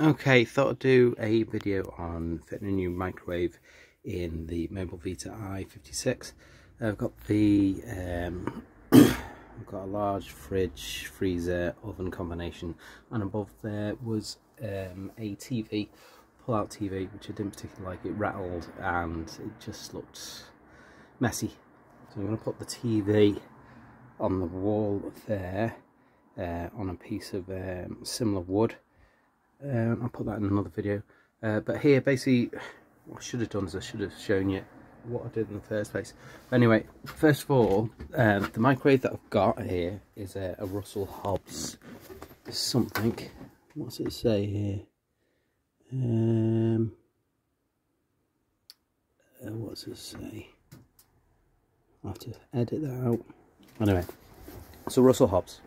Okay, thought I'd do a video on fitting a new microwave in the Mobilvetta i56. I've got the I've got a large fridge, freezer, oven combination, and above there was a TV, pull-out TV, which I didn't particularly like. It rattled and it just looked messy. So I'm going to put the TV on the wall there, on a piece of similar wood. I'll put that in another video, but here basically what I should have done is I should have shown you what I did in the first place. But anyway, first of all, the microwave that I've got here is a Russell Hobbs something. What's it say here? What's it say? I'll have to edit that out. Anyway, so Russell Hobbs.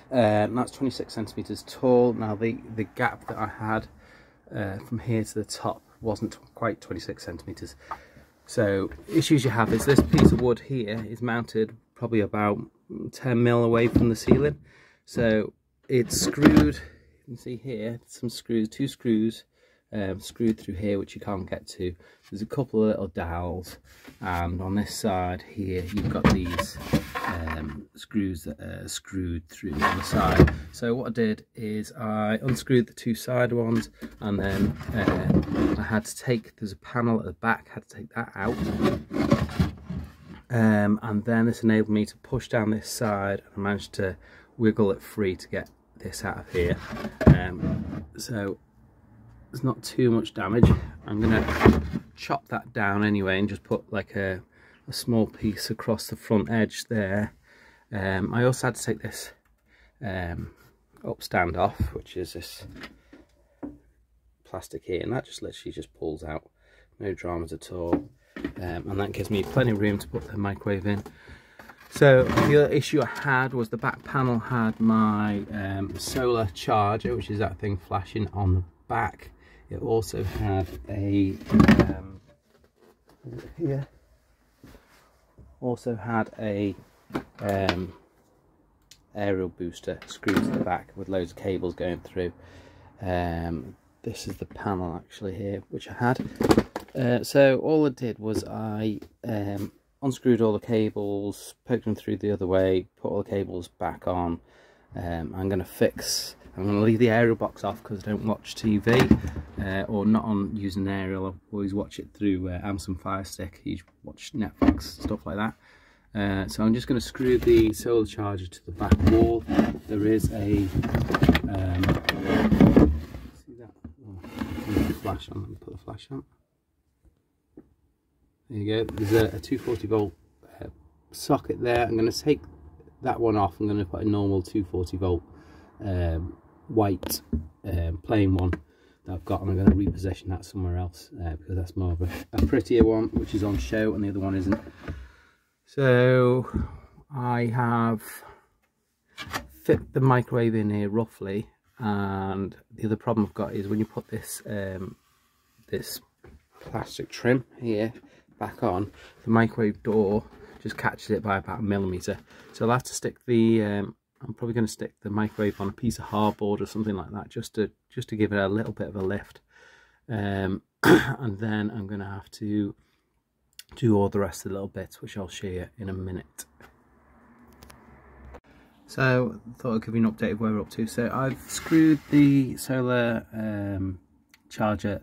That's 26 centimeters tall. Now the gap that I had from here to the top wasn't quite 26 centimeters. So issues you have is this piece of wood here is mounted probably about 10 mil away from the ceiling. So it's screwed. You can see here some screws, two screws screwed through here, which you can't get to. There's a couple of little dowels, and on this side here you've got these screws that are screwed through on the side. So what I did is I unscrewed the two side ones, and then I had to take, there's a panel at the back, had to take that out, and then this enabled me to push down this side, and I managed to wiggle it free to get this out of here. So there's not too much damage. I'm gonna chop that down anyway and just put like a small piece across the front edge there. I also had to take this upstand off, which is this plastic here, and that just literally just pulls out, no dramas at all, and that gives me plenty of room to put the microwave in. So the other issue I had was the back panel had my solar charger, which is that thing flashing on the back. It also had a here. Also had a aerial booster screwed to the back with loads of cables going through. This is the panel actually here, which I had. So all I did was I unscrewed all the cables, poked them through the other way, put all the cables back on. I'm going to leave the aerial box off because I don't watch TV, or not on using an aerial. I always watch it through Amazon Fire Stick. You watch Netflix, stuff like that. So I'm just going to screw the solar charger to the back wall. There is a see that? Oh, put the flash on. Let me put the flash on. There you go. There's a 240 volt socket there. I'm going to take that one off. I'm going to put a normal 240 volt white plain one that I've got, and I'm going to reposition that somewhere else because that's more of a prettier one, which is on show, and the other one isn't. So I have fit the microwave in here roughly, and the other problem I've got is when you put this this plastic trim here back on, the microwave door just catches it by about 1 millimeter. So I'll have to stick the I'm probably going to stick the microwave on a piece of hardboard or something like that, just to give it a little bit of a lift, and then I'm going to have to do all the rest of the little bits, which I'll show you in a minute. So I thought I'd give you an update of where we're up to. So I've screwed the solar charger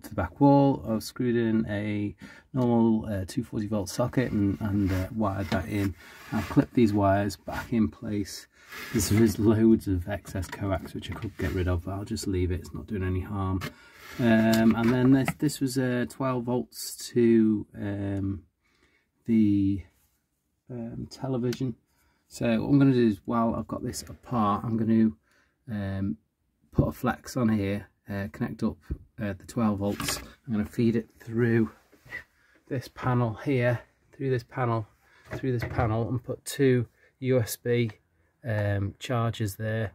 to the back wall. I've screwed in a normal 240 volt socket and wired that in. I've clipped these wires back in place. There is loads of excess coax which I could get rid of, but I'll just leave it, it's not doing any harm. And then this was 12 volts to the television. So what I'm going to do is, while I've got this apart, I'm going to put a flex on here, connect up the 12 volts. I'm going to feed it through this panel here, through this panel, and put two USB chargers there.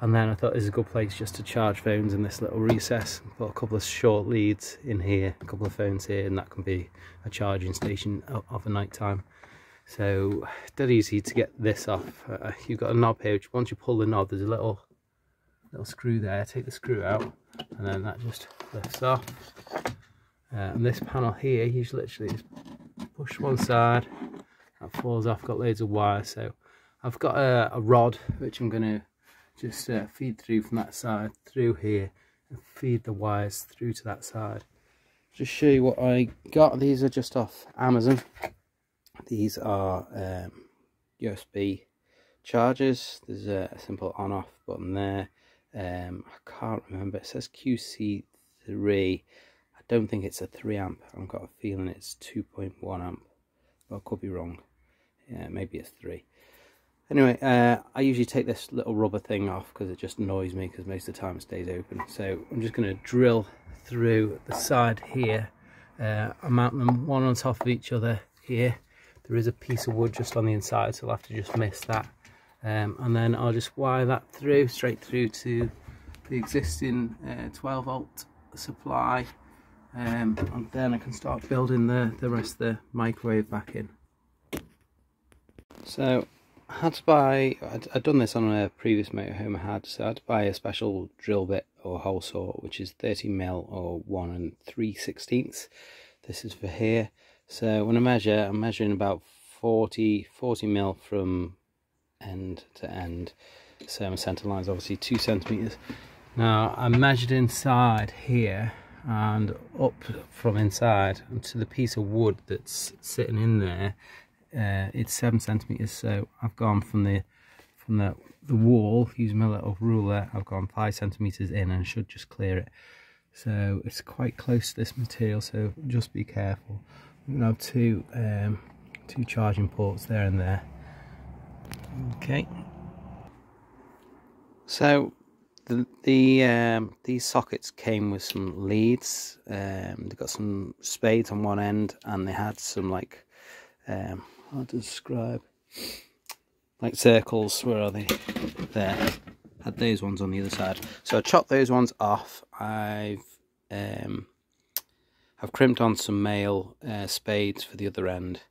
And then I thought this is a good place just to charge phones in this little recess. Put a couple of short leads in here, a couple of phones here, and that can be a charging station of a night time. So dead easy to get this off. You've got a knob here, which once you pull the knob, there's a little little screw there, take the screw out, and then that just lifts off. And this panel here, you just literally just push one side, that falls off. Got loads of wire, so I've got a rod which I'm going to just feed through from that side through here and feed the wires through to that side. Just show you what I got. These are just off Amazon. These are USB chargers. There's a simple on-off button there. I can't remember, it says QC3. I don't think it's a 3 amp. I've got a feeling it's 2.1 amp, but I could be wrong. Yeah, maybe it's 3. Anyway, I usually take this little rubber thing off because it just annoys me, because most of the time it stays open. So I'm just going to drill through the side here. I mount them one on top of each other here. There is a piece of wood just on the inside, so I'll have to just miss that. And then I'll just wire that through, straight through to the existing 12 volt supply. And then I can start building the rest of the microwave back in. So I had to buy, I'd done this on a previous motorhome I had, so I had to buy a special drill bit or hole saw, which is 30mm or 1 3/16. This is for here. So when I measure, I'm measuring about 40mm from end to end. So my centre line is obviously 2 centimeters. Now I measured inside here and up from inside to the piece of wood that's sitting in there. It's 7 centimeters. So I've gone from the wall using my little ruler. I've gone 5 centimeters in and should just clear it. So it's quite close to this material. So just be careful. I'm gonna have two charging ports there and there. Okay. So these sockets came with some leads. They've got some spades on one end, and they had some like how to describe, like circles. Where are they? There. Had those ones on the other side. So I chopped those ones off. I've crimped on some male spades for the other end.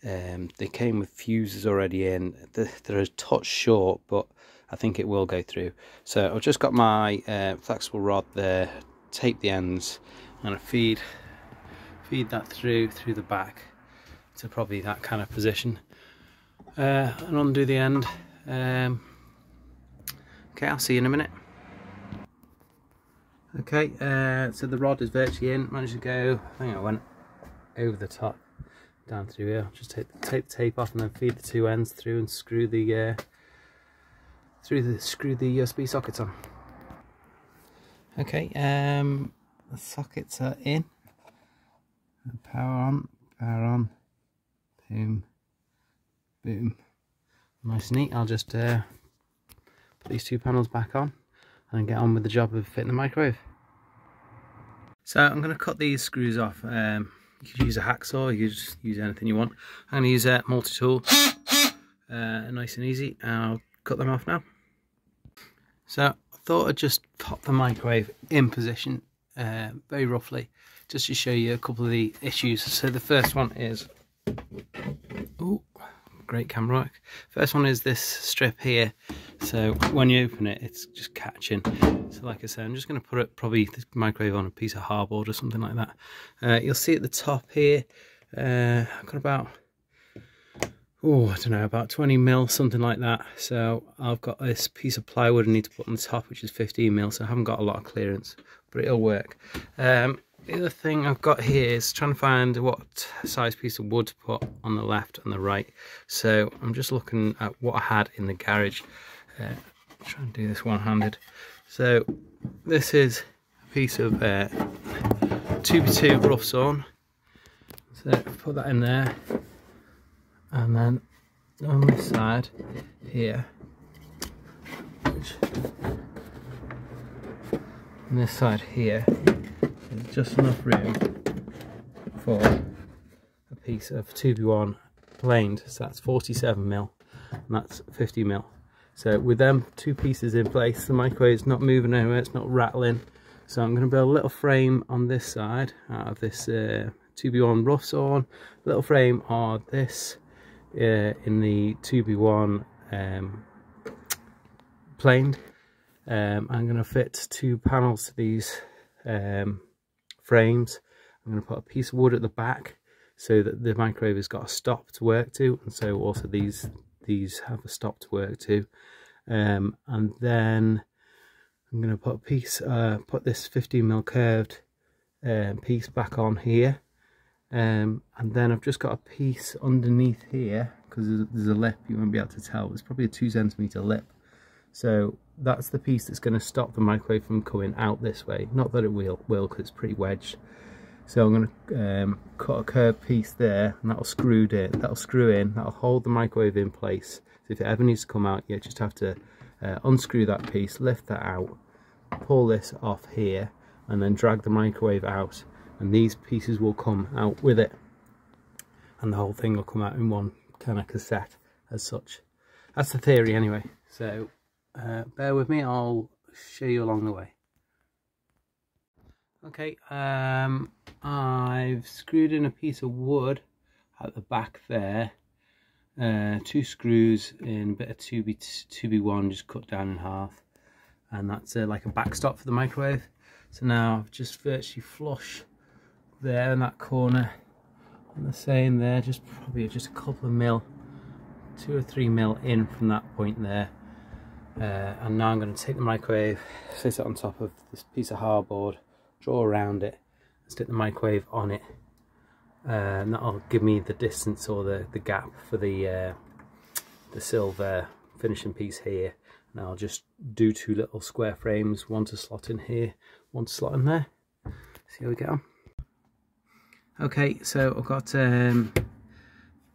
They came with fuses already in. They're a touch short, but I think it will go through. So I've just got my flexible rod there, tape the ends, and I feed that through the back to probably that kind of position, and undo the end. Okay, I'll see you in a minute. Okay, so the rod is virtually in. Managed to go, I think I went over the top, down through here. Just take the tape off and then feed the 2 ends through and screw the USB sockets on. Okay, the sockets are in. Power on, boom, boom. Nice and neat. I'll just put these 2 panels back on and get on with the job of fitting the microwave. So I'm going to cut these screws off. You could use a hacksaw, you could just use anything you want. I'm going to use a multi-tool, nice and easy. I'll cut them off now. So I thought I'd just pop the microwave in position very roughly, just to show you a couple of the issues. So the first one is, oh, great camera work. First one is this strip here. So when you open it, it's just catching. So like I said, I'm just going to put probably the microwave on a piece of hardboard or something like that. You'll see at the top here, I've got about, oh, I don't know, about 20mm, something like that. So I've got this piece of plywood I need to put on the top, which is 15mm, so I haven't got a lot of clearance, but it'll work. The other thing I've got here is trying to find what size piece of wood to put on the left and the right. So I'm just looking at what I had in the garage. Try and do this one-handed. So this is a piece of 2x2 rough sawn. So put that in there, and then on this side here, on this side here, there's just enough room for a piece of 2x1 planed. So that's 47mm, and that's 50mm. So with them 2 pieces in place, the microwave's not moving anywhere, it's not rattling. So I'm going to build a little frame on this side out of this 2x1 rough sawn, little frame on this in the 2x1 planed. I'm going to fit 2 panels to these frames. I'm going to put a piece of wood at the back so that the microwave has got a stop to work to, and so also these have a stop to work to. And then I'm going to put a piece, put this 15mm curved piece back on here, and then I've just got a piece underneath here because there's a lip. You won't be able to tell. It's probably a 2cm lip. So that's the piece that's going to stop the microwave from coming out this way. Not that it will because it's pretty wedged. So I'm going to cut a curved piece there, and that'll screw in. That'll hold the microwave in place. So if it ever needs to come out, you just have to unscrew that piece, lift that out, pull this off here, and then drag the microwave out. And these pieces will come out with it, and the whole thing will come out in one kind of cassette as such. That's the theory anyway. So bear with me, I'll show you along the way. Okay, I've screwed in a piece of wood at the back there, 2 screws in a bit of 2B1 just cut down in half, and that's like a backstop for the microwave. So now I've just virtually flush there in that corner, and the same there, probably just a couple of mil, 2 or 3 mil in from that point there. And now I'm going to take the microwave, sit it on top of this piece of hardboard, draw around it, and stick the microwave on it, and that'll give me the distance or the gap for the silver finishing piece here. And I'll just do 2 little square frames, one to slot in here, one to slot in there. See how we get on. Okay, so I've got a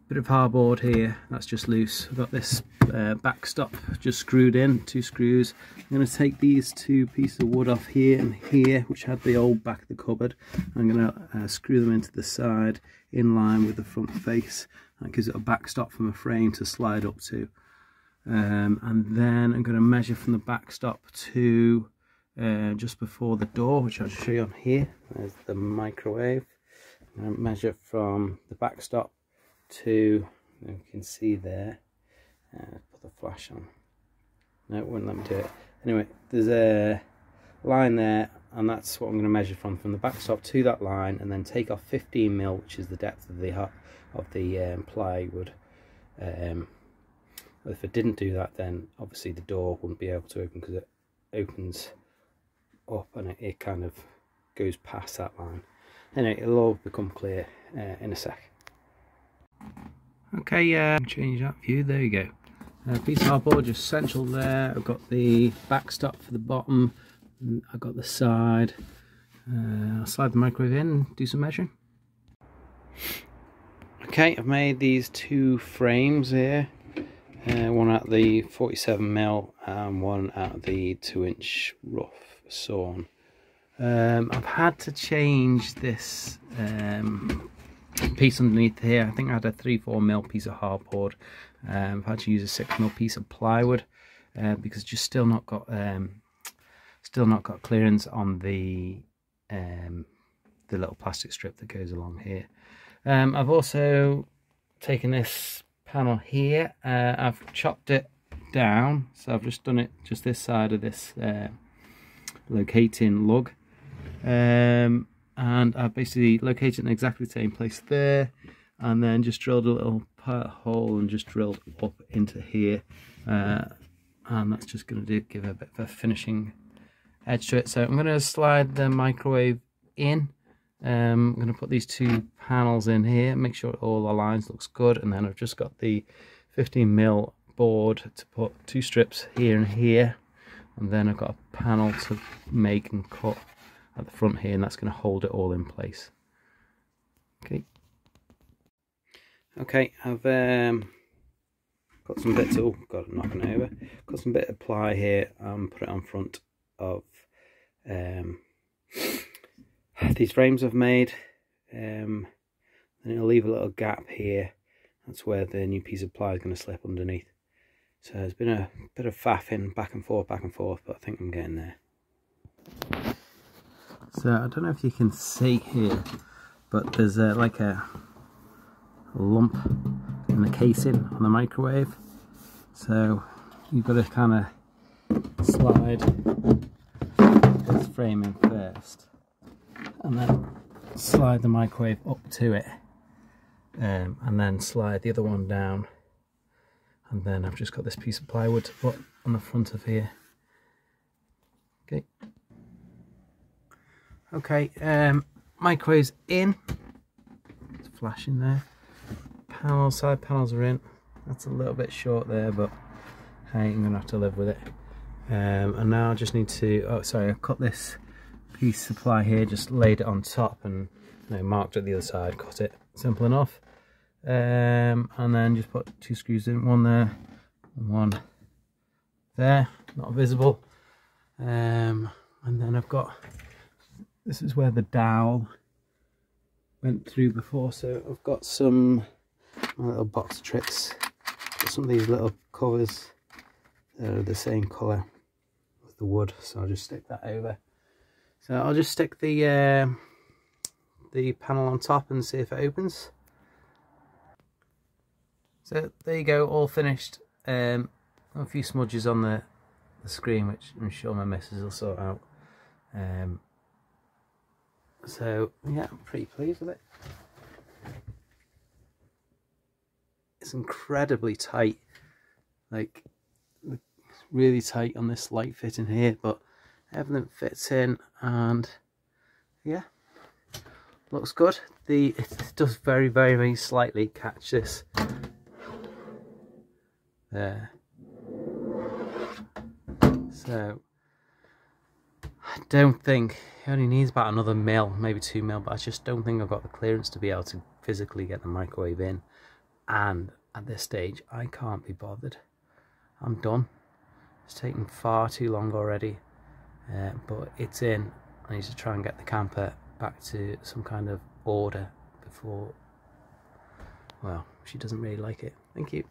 bit of hardboard here, that's just loose. I've got this backstop just screwed in, 2 screws. I'm going to take these 2 pieces of wood off here and here, which had the old back of the cupboard. I'm going to screw them into the side in line with the front face. That gives it a backstop from a frame to slide up to. And then I'm going to measure from the backstop to just before the door, which I'll show you on here. There's the microwave. I'm going to measure from the backstop to, you can see there, put the flash on. No, it wouldn't let me do it. Anyway, there's a line there, and that's what I'm going to measure from the backstop to that line, and then take off 15mm, which is the depth of the plywood. If I didn't do that, then obviously the door wouldn't be able to open, because it opens up and it kind of goes past that line. Anyway, it'll all become clear in a sec. Okay, change that view, there you go. Piece of hardboard just central there. I've got the backstop for the bottom, and I've got the side. I'll slide the microwave in and do some measuring. Okay, I've made these 2 frames here, one at the 47mm and one at the 2-inch rough sawn. I've had to change this piece underneath here. I think I had a 3-4mm piece of hardboard. I've had to use a 6mm piece of plywood because just still not got clearance on the little plastic strip that goes along here. I've also taken this panel here. I've chopped it down, so I've just done it just this side of this locating lug. And I've basically located in exactly the same place there, and then just drilled a little hole and just drilled up into here, and that's just going to give a bit of a finishing edge to it. So I'm going to slide the microwave in. I'm going to put these 2 panels in here, make sure all the lines looks good, and then I've just got the 15mm board to put 2 strips here and here, and then I've got a panel to make and cut at the front here, and that's going to hold it all in place. Okay, I've got some bits, oh god, I'm knocking it over, got some bit of ply here and put it on front of these frames I've made, and it'll leave a little gap here. That's where the new piece of ply is going to slip underneath. So there's been a bit of faffing back and forth, but I think I'm getting there. So I don't know if you can see here, but there's like a lump in the casing on the microwave. So you've got to kind of slide this frame in first, and then slide the microwave up to it, and then slide the other one down, and then I've just got this piece of plywood to put on the front of here. Okay, microwave's in. It's flashing there. Side panels are in. That's a little bit short there, but hey, I'm gonna have to live with it. And now I just need to, oh sorry, I cut this piece of ply here, just laid it on top and marked at the other side, cut it, simple enough. And then just put 2 screws in, one there and one there, not visible. And then I've got, this is where the dowel went through before, so I've got my little box of tricks. Got some of these little covers that are the same colour with the wood, so I'll just stick that over. So I'll just stick the panel on top and see if it opens. So there you go, all finished. A few smudges on the screen, which I'm sure my missus will sort out. So yeah, I'm pretty pleased with it. It's incredibly tight, like it's really tight on this light fitting here, but everything fits in, and yeah, looks good. It does very, very, very slightly catch this there. So I don't think, it only needs about another mil, maybe 2 mil, but I just don't think I've got the clearance to be able to physically get the microwave in. And at this stage, I can't be bothered. I'm done. It's taken far too long already, but it's in. I need to try and get the camper back to some kind of order before, well, she doesn't really like it. Thank you.